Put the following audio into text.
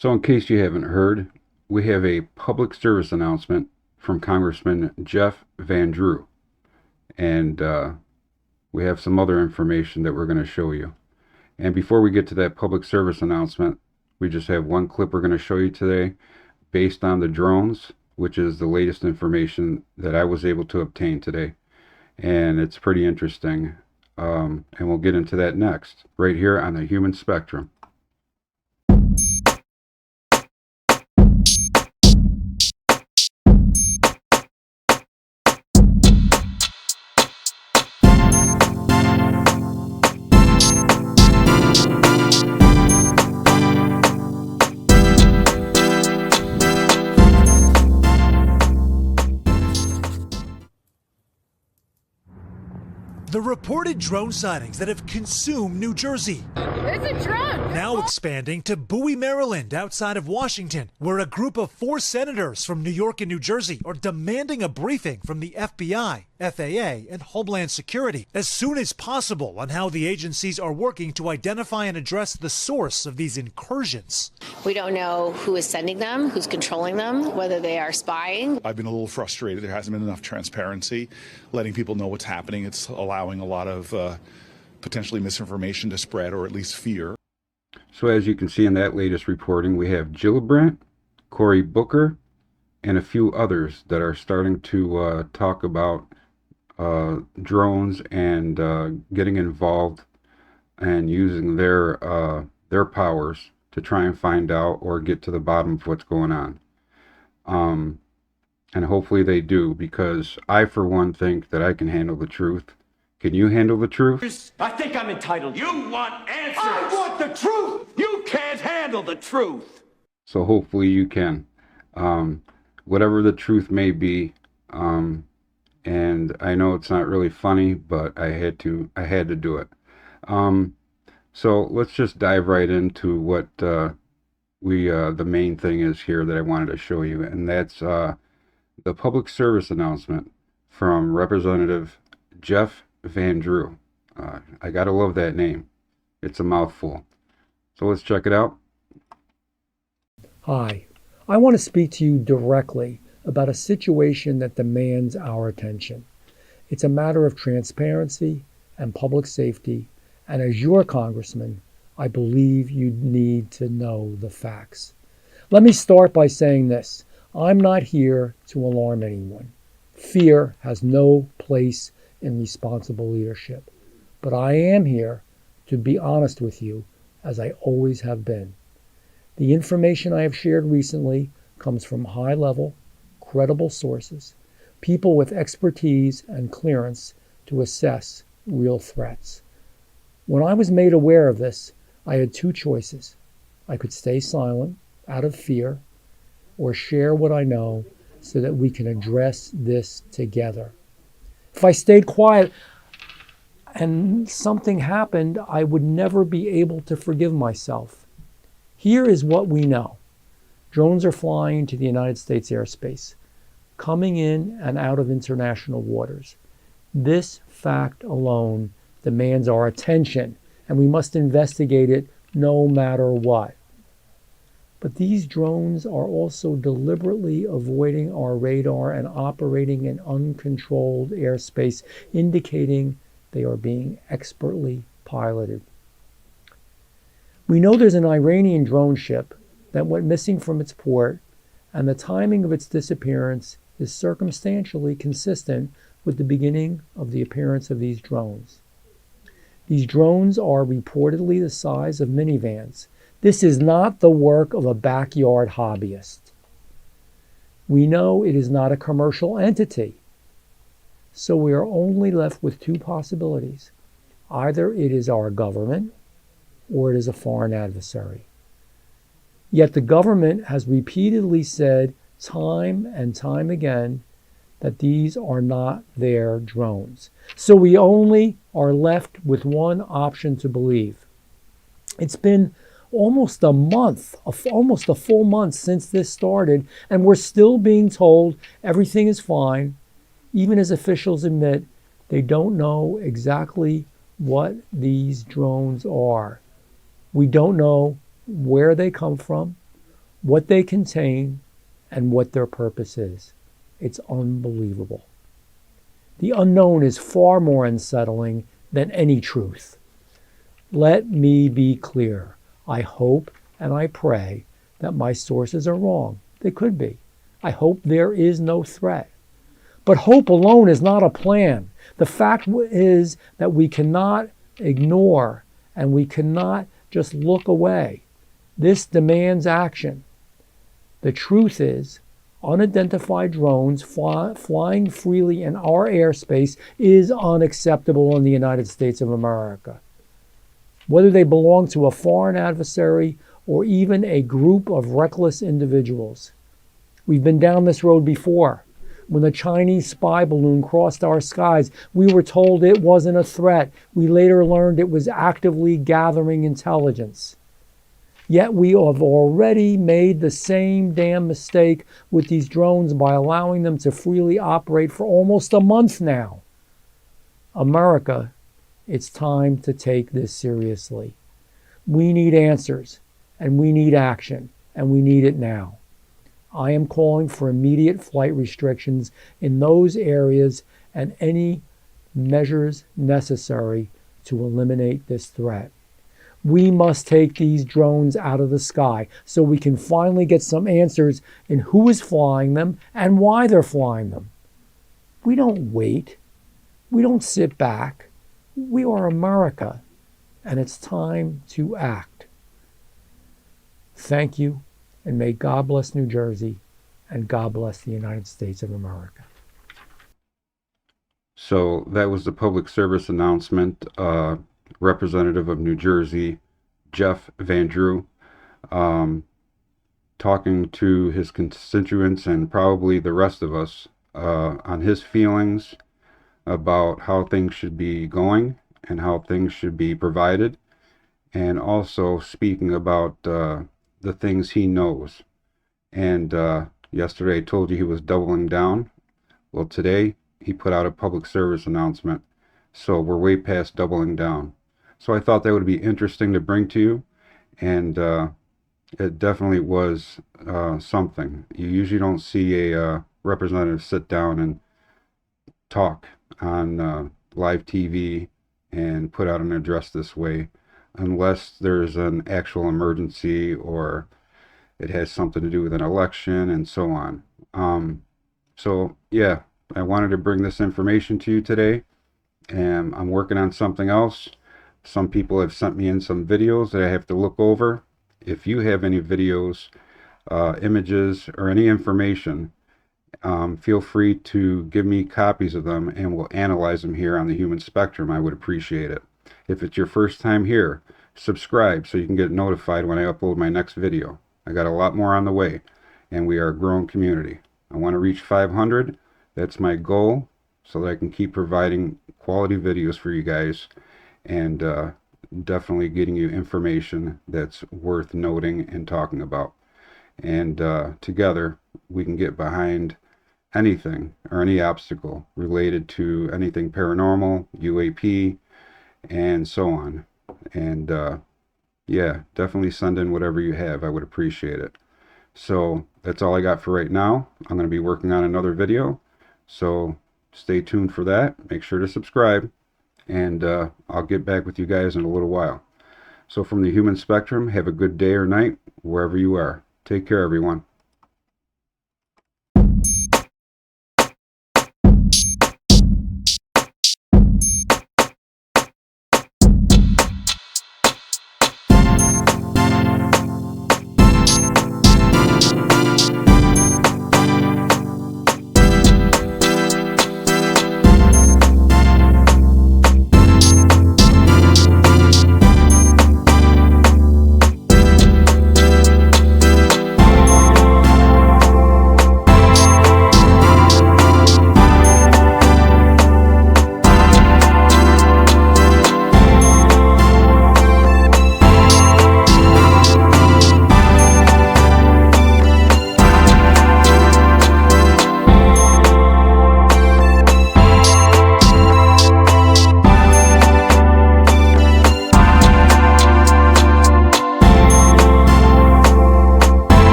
So in case you haven't heard, we have a public service announcement from Congressman Jeff Van Drew. And we have some other information that we're going to show you. And before we get to that public service announcement, we just have one clip we're going to show you today based on the drones, which is the latest information that I was able to obtain today. And it's pretty interesting. And we'll get into that next, right here on the Human Spectrum. The reported drone sightings that have consumed New Jersey. It's a drone! Now expanding to Bowie, Maryland, outside of Washington, where a group of 4 senators from New York and New Jersey are demanding a briefing from the FBI, FAA, and Homeland Security as soon as possible on how the agencies are working to identify and address the source of these incursions. We don't know who is sending them, who's controlling them, whether they are spying. I've been a little frustrated. There hasn't been enough transparency, letting people know what's happening. It's allowing a lot of potentially misinformation to spread, or at least fear. So as you can see in that latest reporting, we have Gillibrand, Cory Booker, and a few others that are starting to talk about drones and getting involved and using their powers to try and find out or get to the bottom of what's going on. And hopefully they do, because I, for one, think that I can handle the truth. Can you handle the truth? I think I'm entitled. You want answers! I want the truth! You can't handle the truth! So hopefully you can. Whatever the truth may be, and I know it's not really funny, but I had to do it. So let's just dive right into what the main thing is here that I wanted to show you, and that's the public service announcement from Representative Jeff Van Drew. I gotta love that name. It's a mouthful. So let's check it out. Hi, I want to speak to you directly about a situation that demands our attention. It's a matter of transparency and public safety, and as your congressman, I believe you need to know the facts. Let me start by saying this. I'm not here to alarm anyone. Fear has no place in responsible leadership. But I am here to be honest with you, as I always have been. The information I have shared recently comes from high-level, credible sources, people with expertise and clearance to assess real threats. When I was made aware of this, I had 2 choices. I could stay silent out of fear, or share what I know so that we can address this together. If I stayed quiet and something happened, I would never be able to forgive myself. Here is what we know. Drones are flying into the United States airspace, coming in and out of international waters. This fact alone demands our attention, and we must investigate it no matter what. But these drones are also deliberately avoiding our radar and operating in uncontrolled airspace, indicating they are being expertly piloted. We know there's an Iranian drone ship that went missing from its port, and the timing of its disappearance is circumstantially consistent with the beginning of the appearance of these drones. These drones are reportedly the size of minivans. This is not the work of a backyard hobbyist. We know it is not a commercial entity. So we are only left with 2 possibilities. Either it is our government or it is a foreign adversary. Yet the government has repeatedly said time and time again that these are not their drones. So we only are left with one option to believe. It's been almost a month, almost a full month since this started, and we're still being told everything is fine, even as officials admit they don't know exactly what these drones are. We don't know where they come from, what they contain, and what their purpose is. It's unbelievable. The unknown is far more unsettling than any truth. Let me be clear. I hope and I pray that my sources are wrong. They could be. I hope there is no threat. But hope alone is not a plan. The fact is that we cannot ignore and we cannot just look away. This demands action. The truth is, unidentified drones flying freely in our airspace is unacceptable in the United States of America. Whether they belong to a foreign adversary or even a group of reckless individuals. We've been down this road before. When the Chinese spy balloon crossed our skies, we were told it wasn't a threat. We later learned it was actively gathering intelligence. Yet we have already made the same damn mistake with these drones by allowing them to freely operate for almost a month now. America, it's time to take this seriously. We need answers, and we need action, and we need it now. I am calling for immediate flight restrictions in those areas and any measures necessary to eliminate this threat. We must take these drones out of the sky so we can finally get some answers in who is flying them and why they're flying them. We don't wait. We don't sit back. We are America, and it's time to act. Thank you, and may God bless New Jersey, and God bless the United States of America. So that was the public service announcement. Representative of New Jersey, Jeff Van Drew, talking to his constituents and probably the rest of us on his feelings about how things should be going and how things should be provided, and also speaking about the things he knows. And yesterday I told you he was doubling down. Well, today he put out a public service announcement, so we're way past doubling down. So I thought that would be interesting to bring to you, and it definitely was something. You usually don't see a representative sit down and talk on live TV and put out an address this way, unless there's an actual emergency or it has something to do with an election and so on. So yeah, I wanted to bring this information to you today, and I'm working on something else. Some people have sent me in some videos that I have to look over. If you have any videos, images, or any information, feel free to give me copies of them and we'll analyze them here on the Human Spectrum. I would appreciate it. If it's your first time here, subscribe so you can get notified when I upload my next video. I got a lot more on the way, and we are a growing community. I want to reach 500. That's my goal, so that I can keep providing quality videos for you guys, and definitely getting you information that's worth noting and talking about. And together we can get behind anything or any obstacle related to anything paranormal, UAP, and so on. And yeah, definitely send in whatever you have. I would appreciate it. So that's all I got for right now. I'm going to be working on another video, so stay tuned for that. Make sure to subscribe, and I'll get back with you guys in a little while. So from the Human Spectrum, have a good day or night wherever you are. Take care, everyone.